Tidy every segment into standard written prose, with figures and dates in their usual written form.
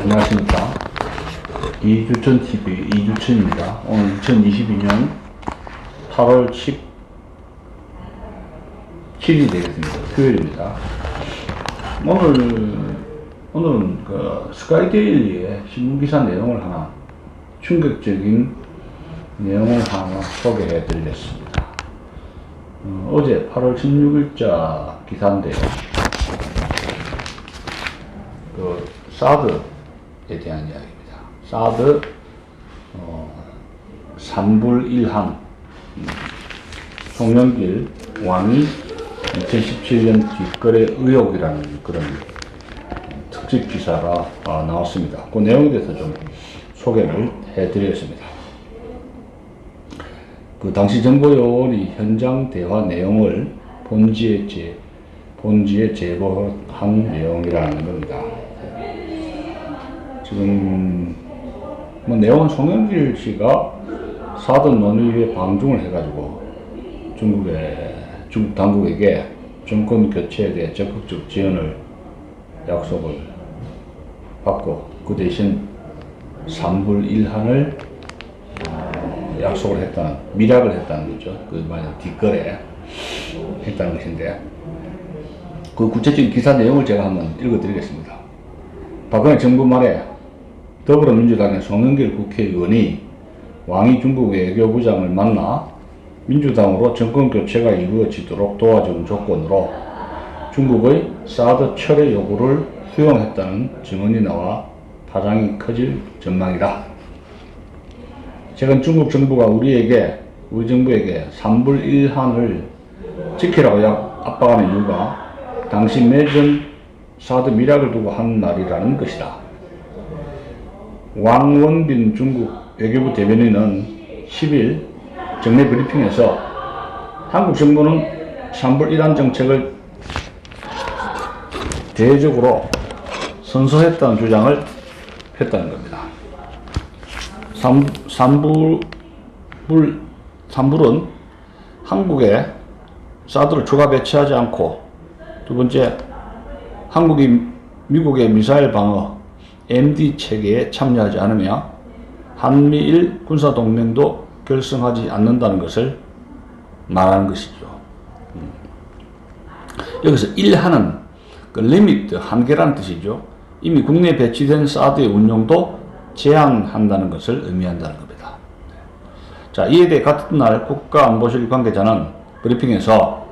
안녕하십니까. 이주천TV 이주천입니다. 오늘 2022년 8월 17일 되겠습니다. 토요일입니다. 오늘은 스카이데일리의 신문기사 내용을 하나, 충격적인 내용을 하나 소개해 드리겠습니다. 어제 8월 16일자 기사인데요. 사드에 대한 이야기입니다. 사드, 산불1항, 송영길 왕이 2017년 뒷거래 의혹이라는 그런 특집 기사가 나왔습니다. 그 내용에 대해서 좀 소개를 해드리겠습니다. 당시 정보요원이 현장 대화 내용을 본지에 제보한 내용이라는 겁니다. 지금 내용은 송영길 씨가 사드 논의에 방중을 해가지고 중국 당국에게 정권 교체에 대해 적극적 지원을 약속을 받고, 그 대신 산불 1항을 약속을 했다는, 미락을 했다는 거죠. 만약 뒷거래 했다는 것인데, 그 구체적인 기사 내용을 제가 한번 읽어드리겠습니다. 박근혜 정부 말에 더불어민주당의 송영길 국회의원이 왕이 중국 외교부장을 만나 민주당으로 정권 교체가 이루어지도록 도와준 조건으로 중국의 사드 철회 요구를 수용했다는 증언이 나와 파장이 커질 전망이다. 최근 중국 정부가 우리 정부에게 산불 1항을 지키라고 압박하는 이유가 당시 매전 사드 미락을 두고 한 말이라는 것이다. 왕원빈 중국 외교부 대변인은 10일 정례 브리핑에서 한국 정부는 산불 1항 정책을 대외적으로 선서했다는 주장을 했다는 겁니다. 산불은 한국에 사드를 추가 배치하지 않고, 두 번째, 한국이 미국의 미사일 방어 MD 체계에 참여하지 않으며 한미일 군사동맹도 결성하지 않는다는 것을 말하는 것이죠. 여기서 1항은 리미트, 한계라는 뜻이죠. 이미 국내에 배치된 사드의 운용도 제한한다는 것을 의미한다는 겁니다. 자, 이에 대해 같은 날 국가안보실 관계자는 브리핑에서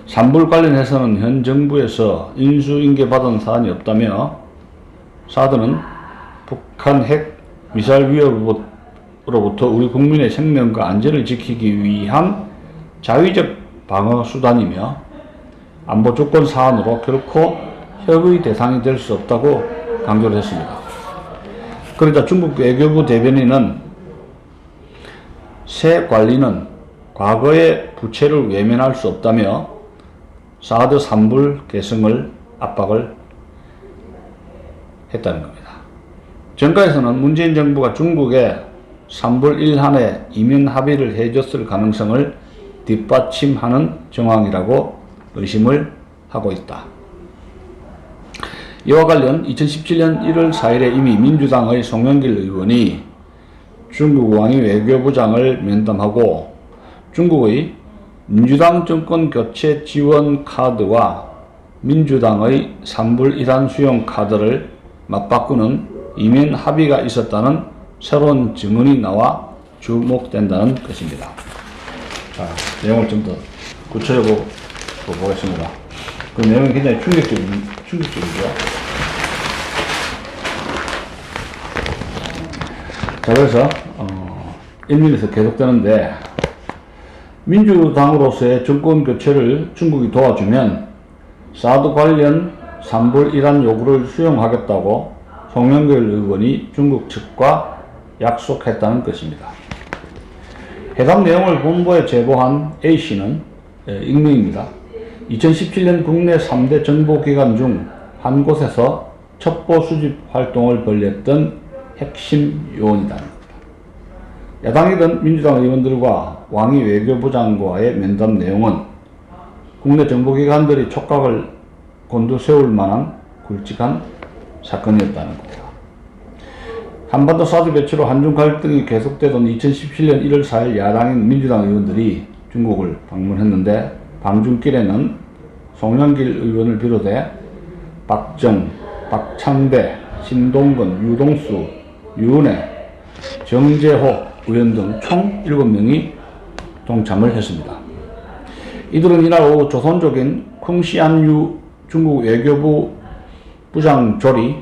산불 관련해서는 현 정부에서 인수인계받은 사안이 없다며, 사드는 북한 핵 미사일 위협으로부터 우리 국민의 생명과 안전을 지키기 위한 자위적 방어 수단이며 안보 조건 사안으로 결코 협의 대상이 될 수 없다고 강조를 했습니다. 그러자 중국 외교부 대변인은 새 관리는 과거의 부채를 외면할 수 없다며 사드 산불 개성을 압박을 했다는 겁니다. 정가에서는 문재인 정부가 중국에 산불 1항에 이면 합의를 해줬을 가능성을 뒷받침하는 정황이라고 의심을 하고 있다. 이와 관련 2017년 1월 4일에 이미 민주당의 송영길 의원이 중국 왕이 외교부장을 면담하고 중국의 민주당 정권 교체 지원 카드와 민주당의 산불 1항 수용 카드를 맞바꾸는 이면 합의가 있었다는 새로운 증언이 나와 주목된다는 것입니다. 자, 내용을 좀 더 구체적으로 보겠습니다. 그 내용이 굉장히 충격적이죠. 자, 그래서 1밀에서 계속되는데, 민주당으로서의 정권 교체를 중국이 도와주면 사드 관련 산불 1항 요구를 수용하겠다고 송영길 의원이 중국 측과 약속했다는 것입니다. 해당 내용을 본부에 제보한 A씨는 익명입니다. 2017년 국내 3대 정보기관 중 한 곳에서 첩보 수집 활동을 벌였던 핵심 요원이다. 야당이든 민주당 의원들과 왕이 외교부장과의 면담 내용은 국내 정보기관들이 촉각을 곤두세울 만한 굵직한 사건이었다는 겁니다. 한반도 사드 배치로 한중 갈등이 계속되던 2017년 1월 4일 야당인 민주당 의원들이 중국을 방문했는데 방중길에는 송영길 의원을 비롯해 박정, 박창대, 신동근, 유동수, 유은혜, 정재호 의원 등 총 7명이 동참을 했습니다. 이들은 이날 오후 조선족인 쿵시안유 중국 외교부 부장조리,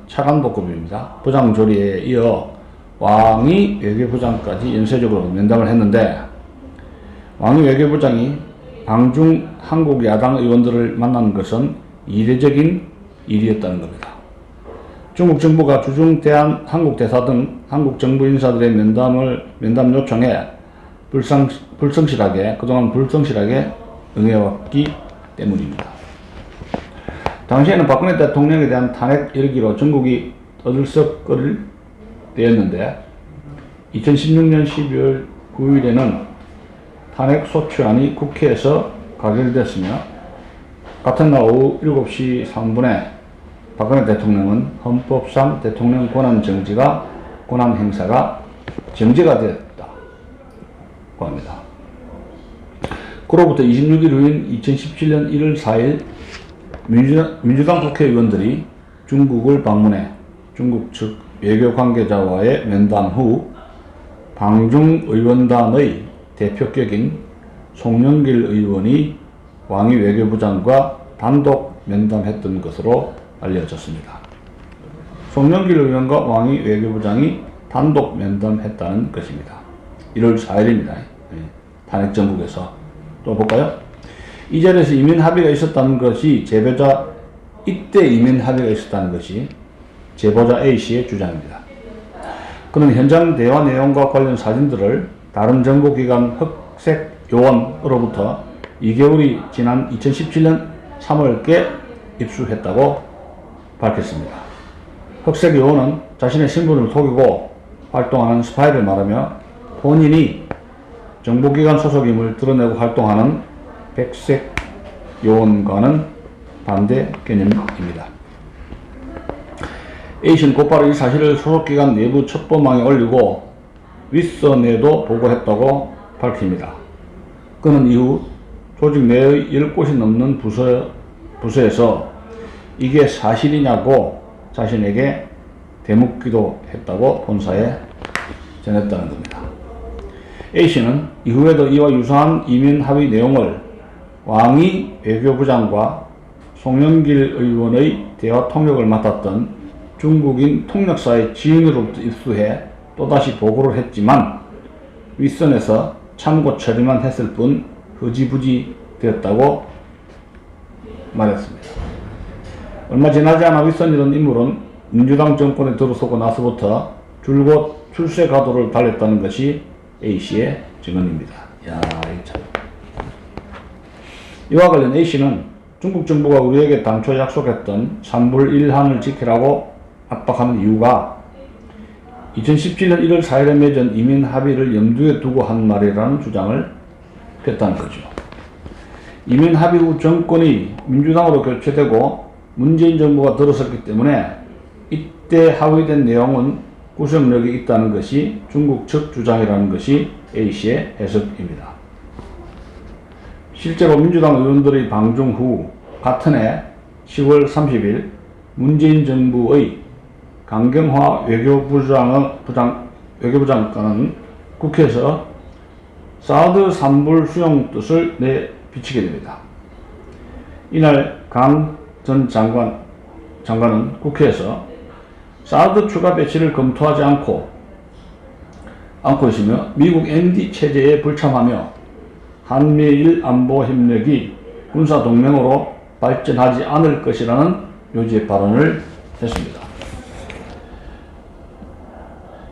차관복급입니다. 부장조리에 이어 왕이 외교부장까지 연쇄적으로 면담을 했는데 왕이 외교부장이 방중 한국 야당 의원들을 만난 것은 이례적인 일이었다는 겁니다. 중국 정부가 주중 대한 한국 대사 등 한국 정부 인사들의 면담 요청에 그동안 불성실하게 응해왔기 때문입니다. 당시에는 박근혜 대통령에 대한 탄핵 열기로 전국이 떠들썩거릴 때였는데 2016년 12월 9일에는 탄핵 소추안이 국회에서 가결됐으며 같은 날 오후 7시 3분에 박근혜 대통령은 헌법상 대통령 권한 행사가 정지가 되었다고 합니다. 그로부터 26일 후인 2017년 1월 4일 민주당 국회의원들이 중국을 방문해 중국 측 외교 관계자와의 면담 후 방중 의원단의 대표격인 송영길 의원이 왕이 외교부장과 단독 면담했던 것으로 알려졌습니다. 송영길 의원과 왕이 외교부장이 단독 면담했다는 것입니다. 1월 4일입니다. 탄핵 전국에서. 또 볼까요? 이 자리에서 이민 합의가 있었다는 것이 이때 이민 합의가 있었다는 것이 제보자 A씨의 주장입니다. 그는 현장 대화 내용과 관련 사진들을 다른 정보기관 흑색 요원으로부터 2개월이 지난 2017년 3월께 입수했다고 밝혔습니다. 흑색 요원은 자신의 신분을 속이고 활동하는 스파이를 말하며 본인이 정보기관 소속임을 드러내고 활동하는 백색 요원과는 반대 개념입니다. A씨는 곧바로 이 사실을 소속기관 내부 첩보망에 올리고 윗선에도 보고했다고 밝힙니다. 그는 이후 조직 내의 10곳이 넘는 부서에서 이게 사실이냐고 자신에게 되묻기도 했다고 본사에 전했다는 겁니다. A씨는 이후에도 이와 유사한 이민 합의 내용을 왕이 외교부장과 송영길 의원의 대화 통역을 맡았던 중국인 통역사의 지인으로부터 입수해 또다시 보고를 했지만 윗선에서 참고 처리만 했을 뿐 흐지부지 되었다고 말했습니다. 얼마 지나지 않아 윗선이던 인물은 민주당 정권에 들어서고 나서부터 줄곧 출세 가도를 달렸다는 것이 A씨의 증언입니다. 이와 관련 A씨는 중국 정부가 우리에게 당초 약속했던 3불 1한을 지키라고 압박하는 이유가 2017년 1월 4일에 맺은 이민 합의를 염두에 두고 한 말이라는 주장을 폈다는 거죠. 이민 합의 후 정권이 민주당으로 교체되고 문재인 정부가 들어섰기 때문에 이때 합의된 내용은 구속력이 있다는 것이 중국 측 주장이라는 것이 A씨의 해석입니다. 실제로 민주당 의원들의 방중 후 같은 해 10월 30일 문재인 정부의 강경화 외교부장관은 국회에서 사드 3불 수용 뜻을 내비치게 됩니다. 이날 강 전 장관은 국회에서 사드 추가 배치를 검토하지 않고 있으며 미국 MD 체제에 불참하며 한미일 안보 협력이 군사 동맹으로 발전하지 않을 것이라는 요지의 발언을 했습니다.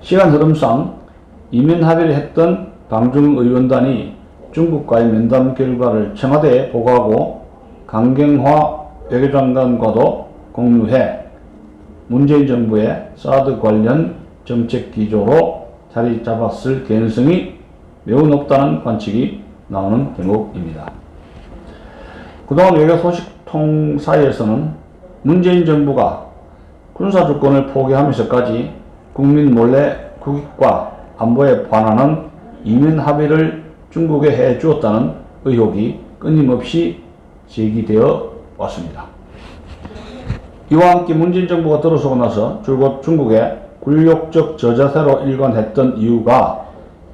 시간 흐름상 이민 합의를 했던 방중 의원단이 중국과의 면담 결과를 청와대에 보고하고 강경화 외교장관과도 공유해 문재인 정부의 사드 관련 정책 기조로 자리 잡았을 개연성이 매우 높다는 관측이 나오는 대목입니다. 그동안 외교 소식통 사이에서는 문재인 정부가 군사주권을 포기하면서까지 국민 몰래 국익과 안보에 반하는 이민 합의를 중국에 해 주었다는 의혹이 끊임없이 제기되어 왔습니다. 이와 함께 문재인 정부가 들어서고 나서 줄곧 중국의 굴욕적 저자세로 일관했던 이유가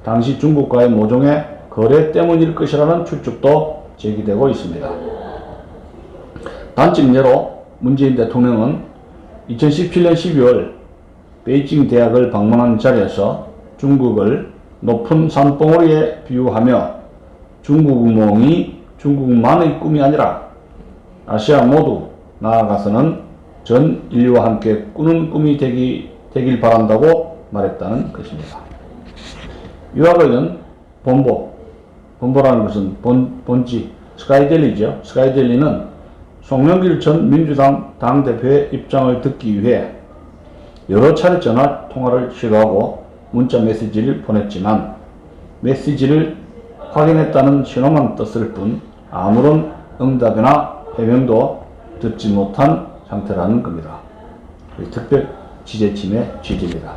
당시 중국과의 모종의 거래 때문일 것이라는 추측도 제기되고 있습니다. 단적 예로 문재인 대통령은 2017년 12월 베이징 대학을 방문한 자리에서 중국을 높은 산봉우리에 비유하며 중국몽이 중국만의 꿈이 아니라 아시아 모두 나아가서는 전 인류와 함께 꾸는 꿈이 되길 바란다고 말했다는 것입니다. 이와 관련 본보라는 것은 본지 스카이데일리죠. 스카이데일리는 송영길 전 민주당 당대표의 입장을 듣기 위해 여러 차례 전화 통화를 시도하고 문자 메시지를 보냈지만 메시지를 확인했다는 신호만 떴을 뿐 아무런 응답이나 해명도 듣지 못한 상태라는 겁니다. 특별 취재팀의 취재입니다.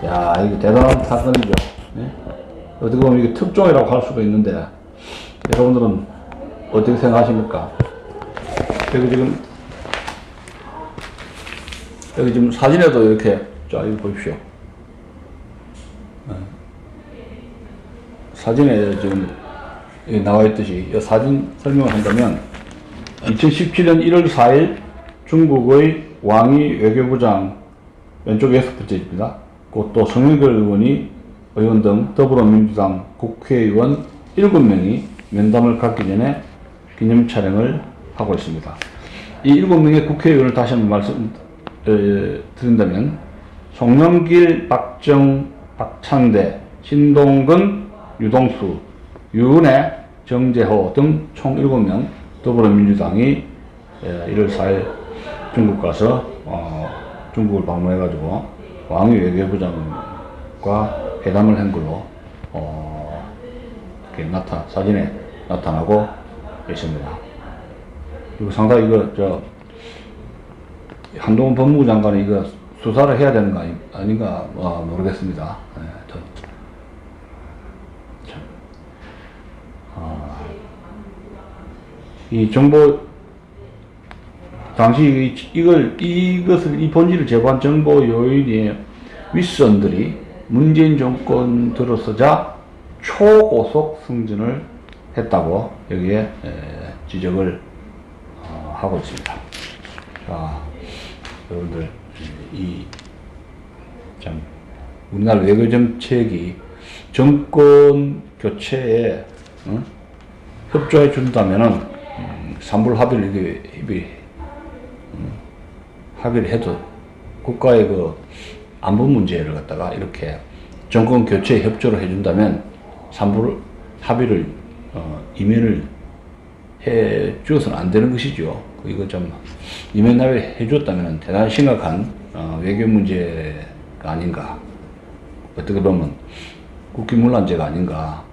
야, 이거 대단한 사건이죠. 네? 어떻게 보면 이게 특종이라고 할 수도 있는데 여러분들은 어떻게 생각하십니까? 여기 지금 사진에도 이렇게, 자, 이거 보십시오. 사진에 지금 나와 있듯이 이 사진 설명을 한다면 2017년 1월 4일 중국의 왕이 외교부장 왼쪽에 6번째입니다. 또 송영길 의원 등 더불어민주당 국회의원 7명이 면담을 갖기 전에 기념 촬영을 하고 있습니다. 이 7명의 국회의원을 다시 한번 말씀드린다면 송영길, 박정, 박찬대, 신동근, 유동수, 유은혜, 정재호 등 총 7명 더불어민주당이 1월 4일 중국 가서 중국을 방문해가지고 왕위 외교부장과 회담을 한 걸로 이렇게 사진에 나타나고 있습니다. 그리고 상당히 한동훈 법무부 장관이 이거 수사를 해야 되는 거 아닌가 모르겠습니다. 네, 이 정보 당시 이 본질을 제보한 정보 요인의 윗선들이 문재인 정권 들어서자 초고속 승진을 했다고 여기에 지적을 하고 있습니다. 자, 여러분들 우리나라 외교 정책이 정권 교체에 협조해 준다면은 삼불 합의를 해도 국가의 안보 문제를 갖다가 이렇게 정권 교체에 협조를 해준다면 삼불 합의를 이면을 해 주어서는 안 되는 것이죠. 이거 좀 이면 합의를 해 줬다면 대단히 심각한 외교 문제가 아닌가, 어떻게 보면 국기문란죄가 아닌가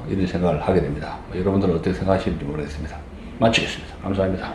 이런 생각을 하게 됩니다. 여러분들은 어떻게 생각하시는지 모르겠습니다. 마치겠습니다. 감사합니다.